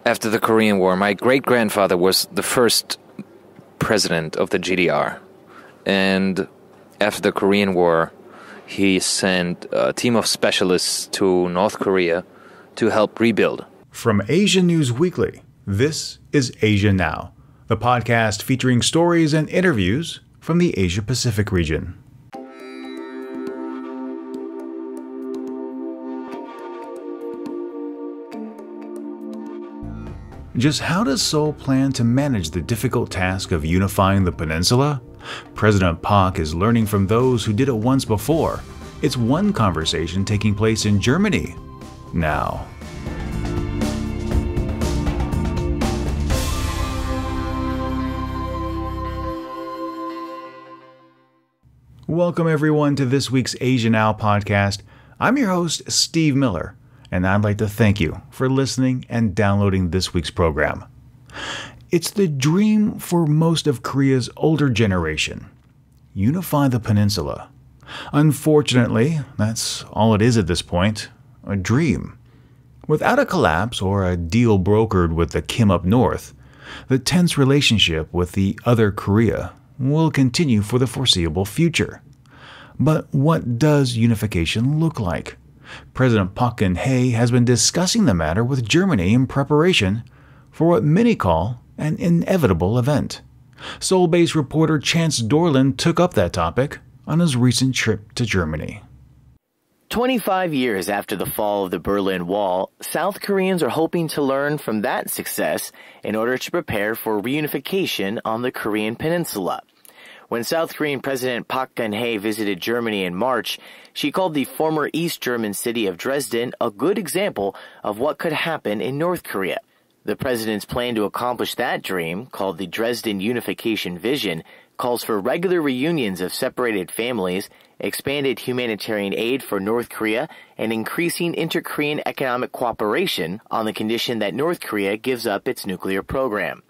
after the Korean War, my great-grandfather was the first president of the GDR. And after the Korean War, he sent a team of specialists to North Korea to help rebuild. From Asia News Weekly, this is Asia Now, the podcast featuring stories and interviews from the Asia-Pacific region. Just how does Seoul plan to manage the difficult task of unifying the peninsula? President Park is learning from those who did it once before. It's one conversation taking place in Germany now. Welcome everyone to this week's Asia Now podcast. I'm your host, Steve Miller, and I'd like to thank you for listening and downloading this week's program. It's the dream for most of Korea's older generation. Unify the peninsula. Unfortunately, that's all it is at this point, a dream. Without a collapse or a deal brokered with the Kim up north, the tense relationship with the other Korea will continue for the foreseeable future. But what does unification look like? President Park Geun-hye has been discussing the matter with Germany in preparation for what many call an inevitable event. Seoul-based reporter Chance Dorland took up that topic on his recent trip to Germany. 25 years after the fall of the Berlin Wall, South Koreans are hoping to learn from that success in order to prepare for reunification on the Korean peninsula. When South Korean President Park Geun-hye visited Germany in March, she called the former East German city of Dresden a good example of what could happen in North Korea. The president's plan to accomplish that dream, called the Dresden Unification Vision, calls for regular reunions of separated families, expanded humanitarian aid for North Korea, and increasing inter-Korean economic cooperation on the condition that North Korea gives up its nuclear program.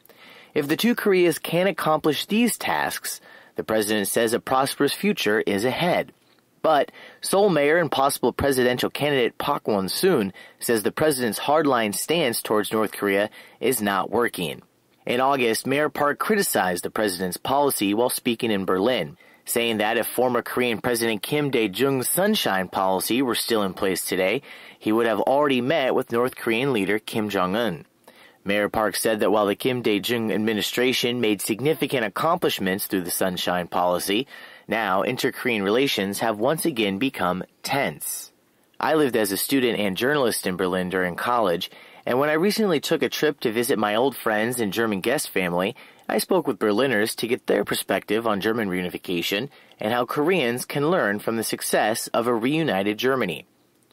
If the two Koreas can accomplish these tasks, the president says a prosperous future is ahead. But Seoul Mayor and possible presidential candidate Park Won-soon says the president's hardline stance towards North Korea is not working. In August, Mayor Park criticized the president's policy while speaking in Berlin, saying that if former Korean President Kim Dae-jung's sunshine policy were still in place today, he would have already met with North Korean leader Kim Jong-un. Mayor Park said that while the Kim Dae-jung administration made significant accomplishments through the sunshine policy, now inter-Korean relations have once again become tense. I lived as a student and journalist in Berlin during college, and when I recently took a trip to visit my old friends and German guest family, I spoke with Berliners to get their perspective on German reunification and how Koreans can learn from the success of a reunited Germany.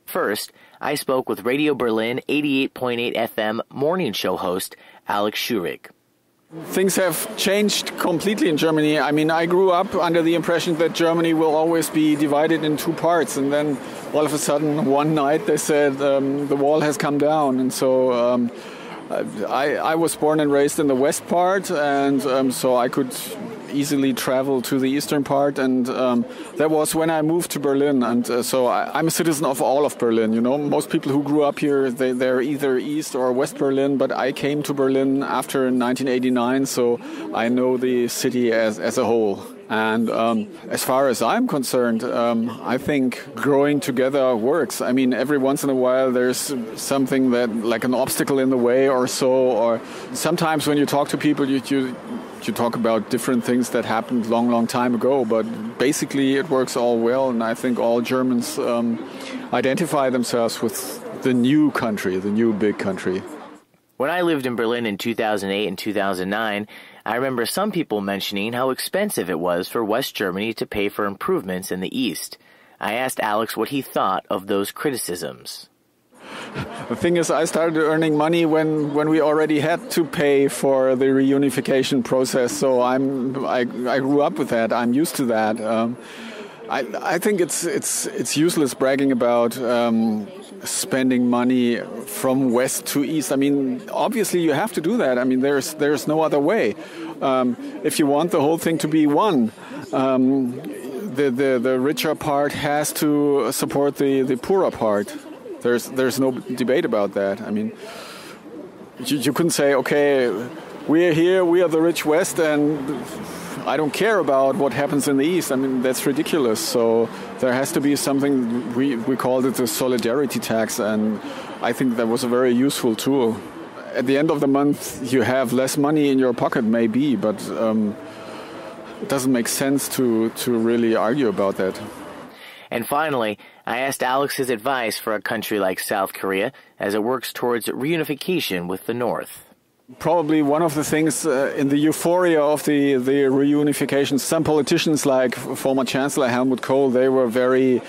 First, I spoke with Radio Berlin 88.8 FM morning show host Alex Schurig. Things have changed completely in Germany. I mean, I grew up under the impression that Germany will always be divided in two parts. And then all of a sudden, one night, they said the wall has come down. And so I was born and raised in the west part. And so I could easily travel to the eastern part. And that was when I moved to Berlin. And so I'm a citizen of all of Berlin. You know, most people who grew up here, they're either East or West Berlin. But I came to Berlin after 1989, so I know the city as a whole. And as far as I'm concerned, I think growing together works. I mean, every once in a while there's something that, like an obstacle in the way or so. Or sometimes when you talk to people, you talk about different things that happened long time ago. But basically it works all well. And I think all Germans identify themselves with the new country, the new big country. When I lived in Berlin in 2008 and 2009, I remember some people mentioning how expensive it was for West Germany to pay for improvements in the East. I asked Alex what he thought of those criticisms. The thing is, I started earning money when we already had to pay for the reunification process, so I grew up with that. I'm used to that. I think it's useless bragging about spending money from west to east. I mean, obviously you have to do that. I mean, there's no other way. If you want the whole thing to be one, the richer part has to support the poorer part. There's no debate about that. I mean, you couldn't say, okay, we're here, we are the rich West, and I don't care about what happens in the East. I mean, that's ridiculous. So there has to be something, we called it the solidarity tax, and I think that was a very useful tool. At the end of the month, you have less money in your pocket, maybe, but it doesn't make sense to really argue about that. And finally, I asked Alex's advice for a country like South Korea as it works towards reunification with the North. Probably one of the things in the euphoria of the reunification, some politicians like former Chancellor Helmut Kohl, they were very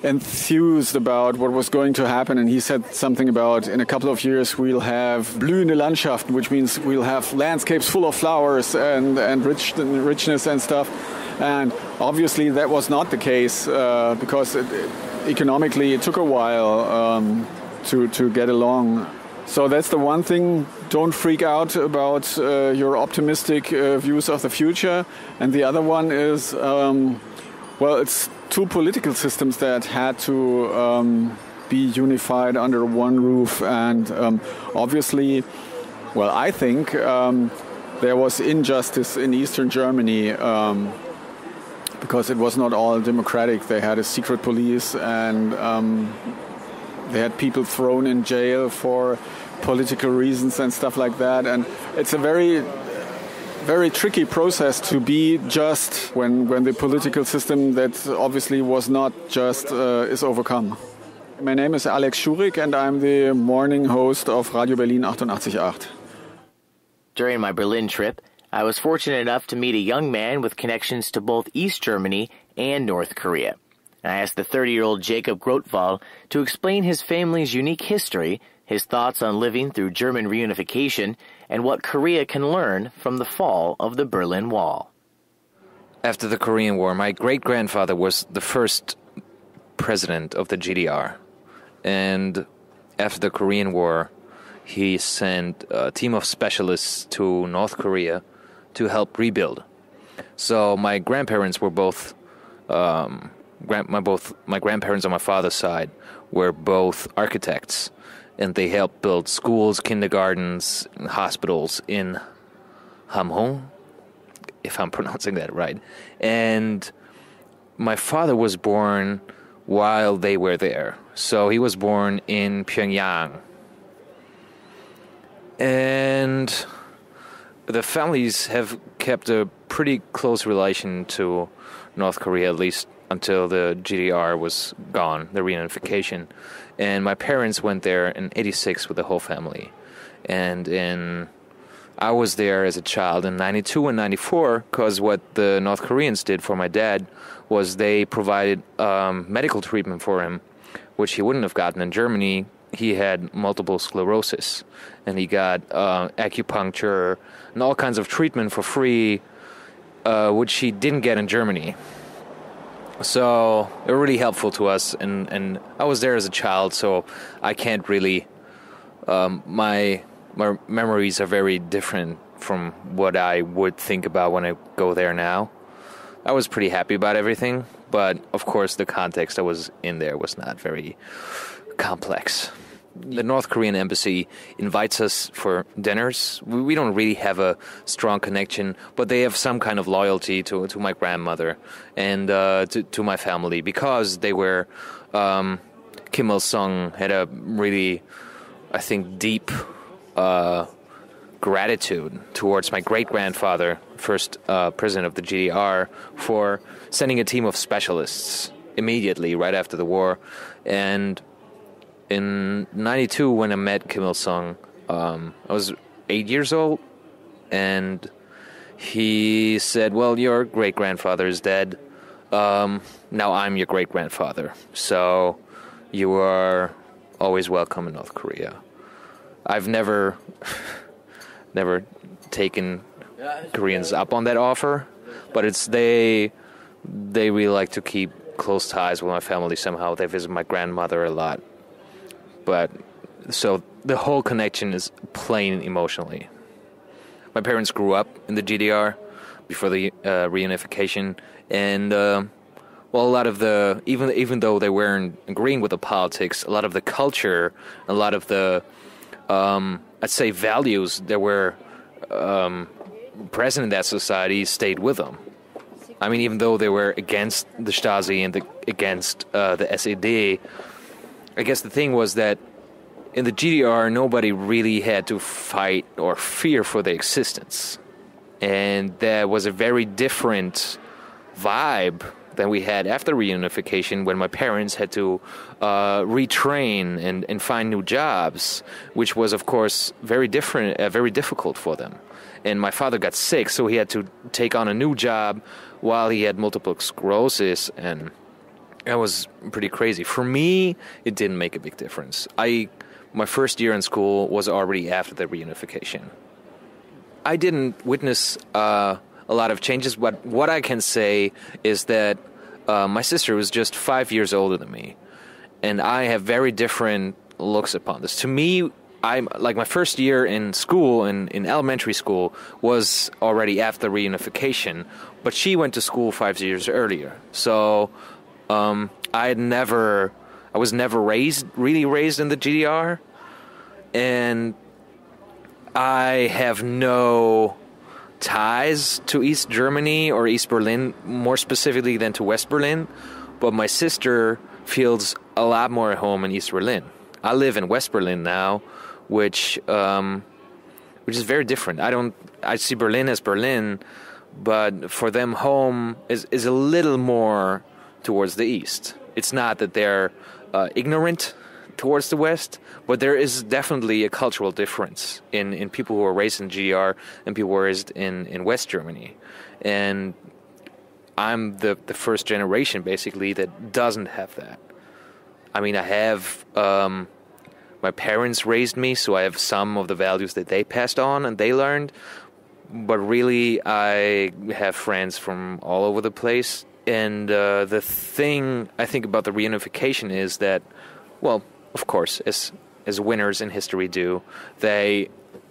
enthused about what was going to happen, and he said something about in a couple of years we'll have blühende Landschaften, which means we'll have landscapes full of flowers and richness and stuff. And obviously that was not the case because economically it took a while to get along. So that's the one thing. Don't freak out about your optimistic views of the future. And the other one is, it's two political systems that had to be unified under one roof. And obviously, I think there was injustice in Eastern Germany because it was not all democratic. They had a secret police, and they had people thrown in jail for political reasons and stuff like that. And it's a very, very tricky process to be just when the political system that obviously was not just is overcome. My name is Alex Schurig, and I'm the morning host of Radio Berlin 88.8. During my Berlin trip, I was fortunate enough to meet a young man with connections to both East Germany and North Korea. I asked the 30-year-old Jacob Grotval to explain his family's unique history, his thoughts on living through German reunification, and what Korea can learn from the fall of the Berlin Wall. After the Korean War, my great-grandfather was the first president of the GDR. And after the Korean War, he sent a team of specialists to North Korea to help rebuild. So my grandparents were both... my grandparents on my father's side were both architects, and they helped build schools, kindergartens, and hospitals in Hamhung, if I'm pronouncing that right. And my father was born while they were there. So he was born in Pyongyang. And the families have kept a pretty close relation to North Korea, at least until the GDR was gone, the reunification. And my parents went there in 86 with the whole family. And I was there as a child in 92 and 94, because what the North Koreans did for my dad was they provided medical treatment for him, which he wouldn't have gotten in Germany. He had multiple sclerosis, and he got acupuncture and all kinds of treatment for free, which he didn't get in Germany. So it was really helpful to us, and I was there as a child, so I can't really... My memories are very different from what I would think about when I go there now. I was pretty happy about everything, but of course the context I was in there was not very complex. The North Korean embassy invites us for dinners. We don't really have a strong connection, but they have some kind of loyalty to my grandmother and to my family, because they were... Kim Il-sung had a really, I think, deep gratitude towards my great-grandfather, first president of the GDR, for sending a team of specialists immediately right after the war. And in 92, when I met Kim Il-sung, I was 8 years old, and he said, well, your great-grandfather is dead. Now I'm your great-grandfather, so you are always welcome in North Korea. I've never taken Koreans up on that offer, but they really like to keep close ties with my family somehow. They visit my grandmother a lot. But so the whole connection is plain emotionally. My parents grew up in the GDR before the reunification, and a lot of the even though they weren't agreeing with the politics, a lot of the culture, a lot of the I'd say, values that were present in that society stayed with them. I mean, even though they were against the Stasi and against the SED, I guess the thing was that in the GDR, nobody really had to fight or fear for their existence. And there was a very different vibe than we had after reunification, when my parents had to retrain and find new jobs, which was, of course, very difficult for them. And my father got sick, so he had to take on a new job while he had multiple sclerosis, and that was pretty crazy. For me, it didn't make a big difference. My first year in school was already after the reunification. I didn't witness a lot of changes, but what I can say is that my sister was just 5 years older than me, and I have very different looks upon this. To me, my first year in school, in elementary school, was already after reunification, but she went to school 5 years earlier. So I was never really raised in the GDR, and I have no ties to East Germany or East Berlin, more specifically than to West Berlin, but my sister feels a lot more at home in East Berlin. I live in West Berlin now, which is very different. I see Berlin as Berlin, but for them, home is a little more towards the east. It's not that they're ignorant towards the west, but there is definitely a cultural difference in people who are raised in GDR and people who are raised in West Germany. And I'm the first generation, basically, that doesn't have that. I mean, I have... my parents raised me, so I have some of the values that they passed on and they learned. But really, I have friends from all over the place. And the thing I think about the reunification is that, well, of course, as winners in history do, they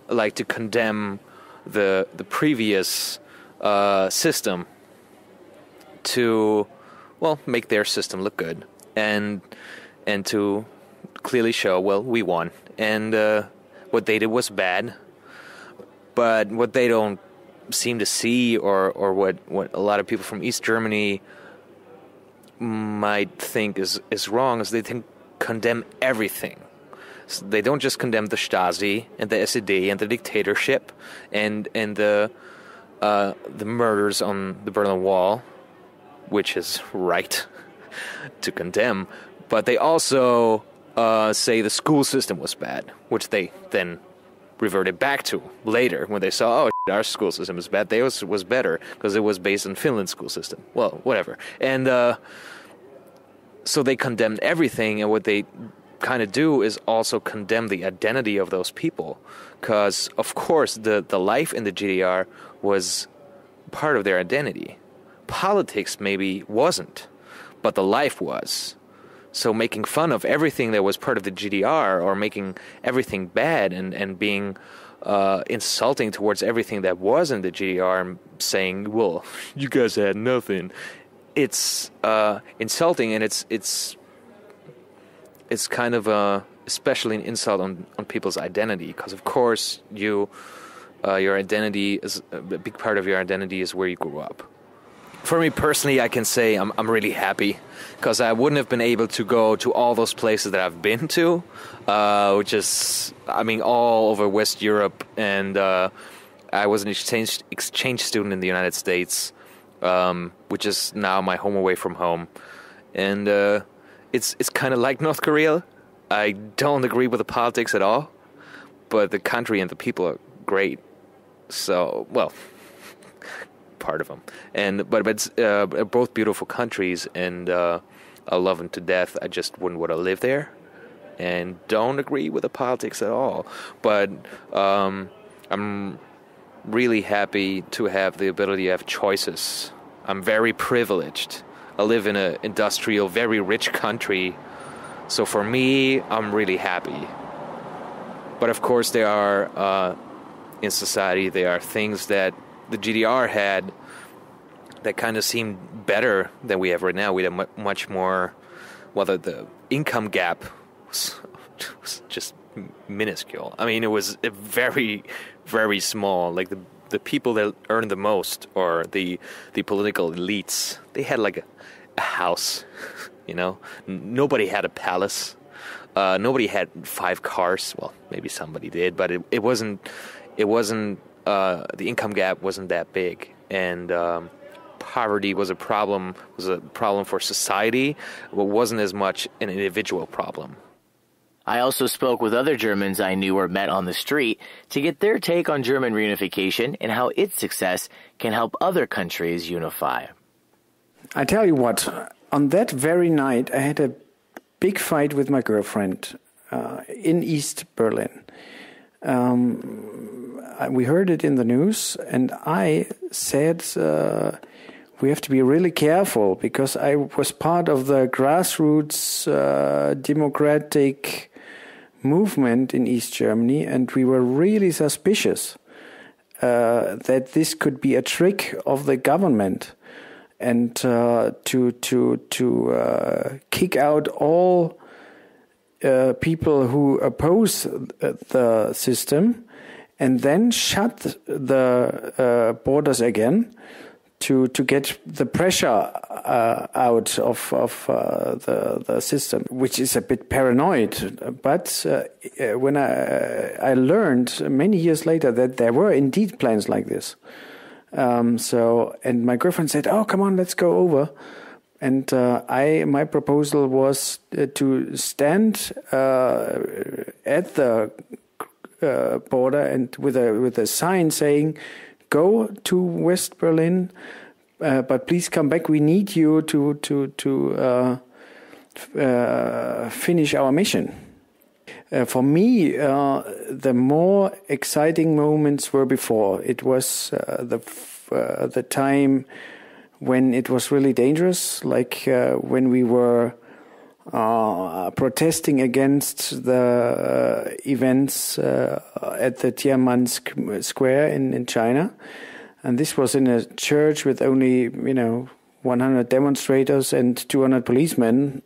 like to condemn the previous system to, well, make their system look good. And to clearly show, well, we won, and what they did was bad. But what they don't seem to see, or what a lot of people from East Germany might think is wrong, is they condemn everything. So they don't just condemn the Stasi and the SED and the dictatorship and the murders on the Berlin Wall, which is right to condemn, but they also say the school system was bad, which they then reverted back to later when they saw, oh, our school system is bad. Theirs was better because it was based on Finland's school system. Well, whatever. And so they condemned everything, and what they kind of do is also condemn the identity of those people, because, of course, the life in the GDR was part of their identity. Politics maybe wasn't, but the life was. So making fun of everything that was part of the GDR, or making everything bad and being insulting towards everything that was in the GDR, and saying, well, you guys had nothing. It's insulting, and it's kind of especially an insult on people's identity, because, of course, your identity is a big part of your identity is where you grew up. For me personally, I can say I'm really happy, because I wouldn't have been able to go to all those places that I've been to, which is, I mean, all over West Europe, and I was an exchange student in the United States, which is now my home away from home, and it's kind of like North Korea. I don't agree with the politics at all, but the country and the people are great. So, well, part of them, but it's both beautiful countries, and I love them to death. I just wouldn't want to live there, and don't agree with the politics at all. But I'm really happy to have the ability to have choices. I'm very privileged. I live in an industrial, very rich country, so for me, I'm really happy. But of course, there are in society, there are things that the GDR had that kind of seemed better than we have right now. We had much more, well, the income gap was just minuscule. I mean, it was a very, very small. Like the people that earned the most, or the political elites, they had like a house. You know, nobody had a palace. Nobody had 5 cars. Well, maybe somebody did, but it wasn't. The income gap wasn't that big, and poverty was a problem for society, but wasn't as much an individual problem. I also spoke with other Germans I knew or met on the street to get their take on German reunification and how its success can help other countries unify. I tell you what, on that very night, I had a big fight with my girlfriend in East Berlin. We heard it in the news, and I said we have to be really careful, because I was part of the grassroots democratic movement in East Germany, and we were really suspicious that this could be a trick of the government, and to kick out all people who oppose the system, and then shut the borders again to get the pressure out of the system, which is a bit paranoid. But when I learned many years later that there were indeed plans like this. And my girlfriend said, "Oh, come on, let's go over." And my proposal was to stand at the border and with a sign saying, "Go to West Berlin, but please come back. We need you to finish our mission." For me, the more exciting moments were before. It was the time when it was really dangerous, like when we were protesting against the events at the Tiananmen Square in China. And this was in a church with only, 100 demonstrators and 200 policemen.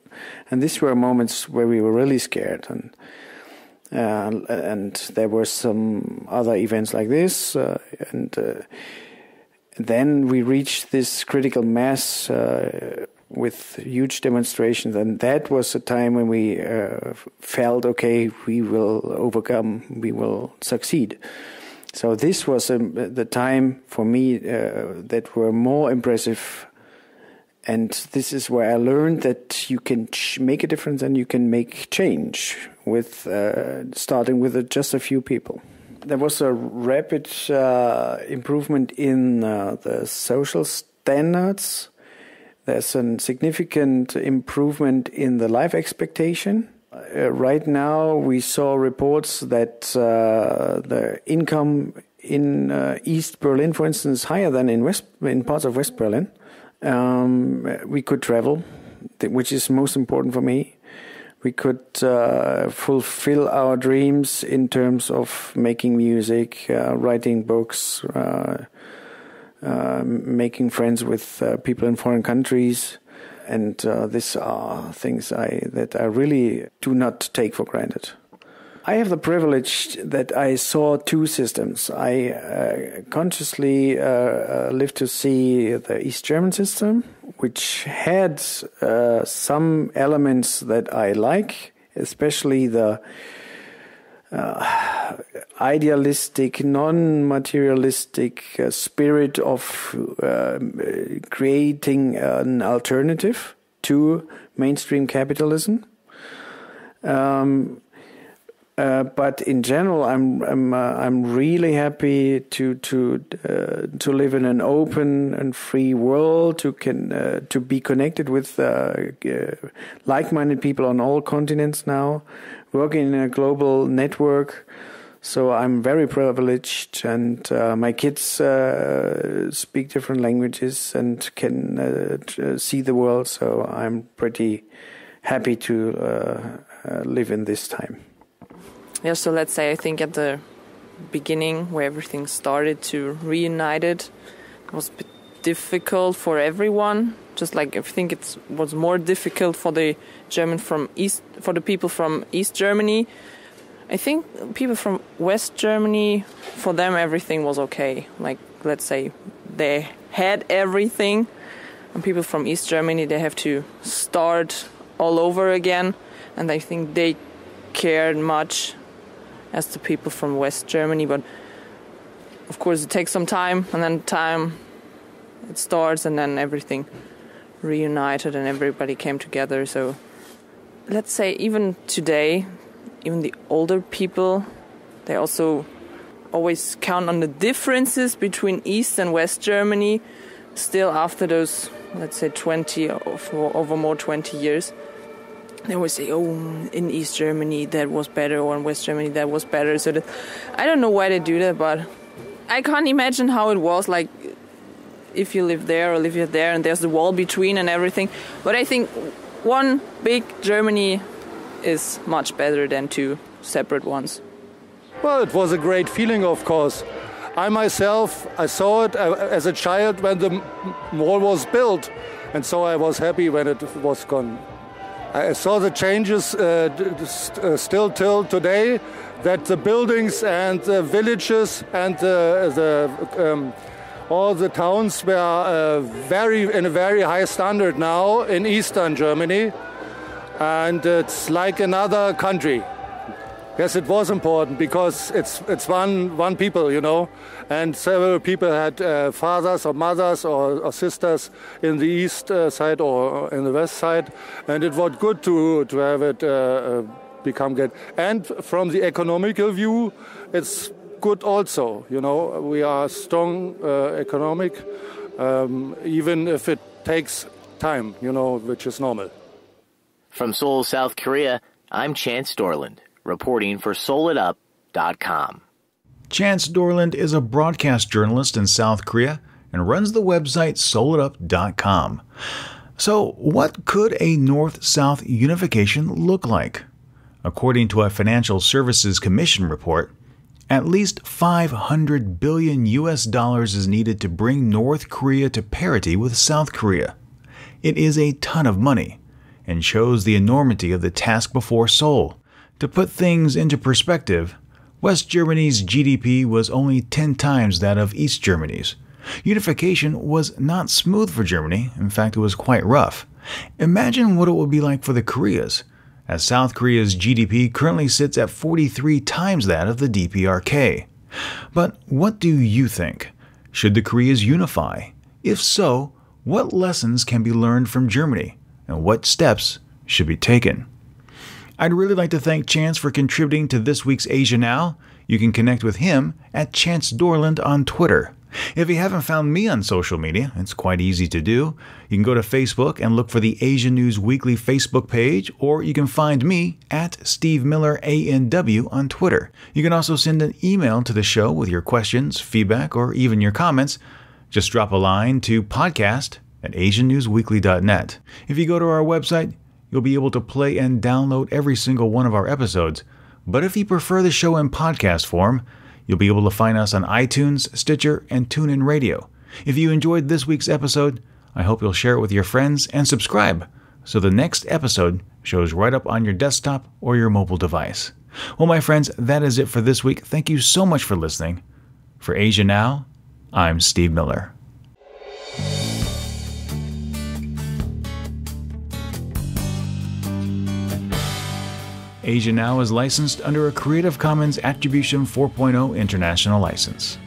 And these were moments where we were really scared. And there were some other events like this. Then we reached this critical mass with huge demonstrations, and that was a time when we felt, okay, we will overcome, we will succeed. So this was the time for me that were more impressive, and this is where I learned that you can make a difference and you can make change with starting with just a few people. There was a rapid improvement in the social standards. There's a significant improvement in the life expectation. Right now, we saw reports that the income in East Berlin, for instance, is higher than in parts of West Berlin. We could travel, which is most important for me. We could fulfill our dreams in terms of making music, writing books, making friends with people in foreign countries. And these are things that I really do not take for granted. I have the privilege that I saw 2 systems. I consciously lived to see the East German system, which had some elements that I like, especially the idealistic, non-materialistic spirit of creating an alternative to mainstream capitalism. But in general, I'm really happy to live in an open and free world, to be connected with like-minded people on all continents now, working in a global network. So I'm very privileged, and my kids speak different languages and can see the world. So I'm pretty happy to live in this time. Yeah, so let's say I think at the beginning where everything started to reunite it was a bit difficult for everyone. Just like I think it was more difficult for the people from East Germany. I think people from West Germany, for them everything was okay. Like, let's say they had everything, and people from East Germany, they have to start all over again, and I think they cared much as the people from West Germany. But of course it takes some time, and then it starts, and then everything reunited and everybody came together. So let's say even today, even the older people, they also always count on the differences between East and West Germany still after those, let's say, 20 over more 20 years. They always say, oh, in East Germany that was better, or in West Germany that was better. So that, I don't know why they do that, but I can't imagine how it was like if you live there or live there and there's the wall between and everything. But I think one big Germany is much better than two separate ones. Well, it was a great feeling, of course. I myself, I saw it as a child when the wall was built, and so I was happy when it was gone. I saw the changes still till today, that the buildings and the villages and all the towns were in a very high standard now in Eastern Germany, and it's like another country. Yes, it was important because it's one people, you know, and several people had fathers or mothers or sisters in the east side or in the west side, and it was good to have it become good. And from the economical view, it's good also, you know. We are strong economic, even if it takes time, you know, which is normal. From Seoul, South Korea, I'm Chance Dorland, reporting for SeoulItUp.com. Chance Dorland is a broadcast journalist in South Korea and runs the website SeoulItUp.com. So, what could a North-South unification look like? According to a Financial Services Commission report, at least $500 billion is needed to bring North Korea to parity with South Korea. It is a ton of money and shows the enormity of the task before Seoul. To put things into perspective, West Germany's GDP was only 10 times that of East Germany's. Unification was not smooth for Germany. In fact, it was quite rough. Imagine what it would be like for the Koreas, as South Korea's GDP currently sits at 43 times that of the DPRK. But what do you think? Should the Koreas unify? If so, what lessons can be learned from Germany, and what steps should be taken? I'd really like to thank Chance for contributing to this week's Asia Now. You can connect with him at Chance Dorland on Twitter. If you haven't found me on social media, it's quite easy to do. You can go to Facebook and look for the Asia News Weekly Facebook page, or you can find me at Steve Miller ANW on Twitter. You can also send an email to the show with your questions, feedback, or even your comments. Just drop a line to podcast@asiannewsweekly.net. If you go to our website, you'll be able to play and download every single one of our episodes. But if you prefer the show in podcast form, you'll be able to find us on iTunes, Stitcher, and TuneIn Radio. If you enjoyed this week's episode, I hope you'll share it with your friends and subscribe so the next episode shows right up on your desktop or your mobile device. Well, my friends, that is it for this week. Thank you so much for listening. For Asia Now, I'm Steve Miller. Asia Now is licensed under a Creative Commons Attribution 4.0 International License.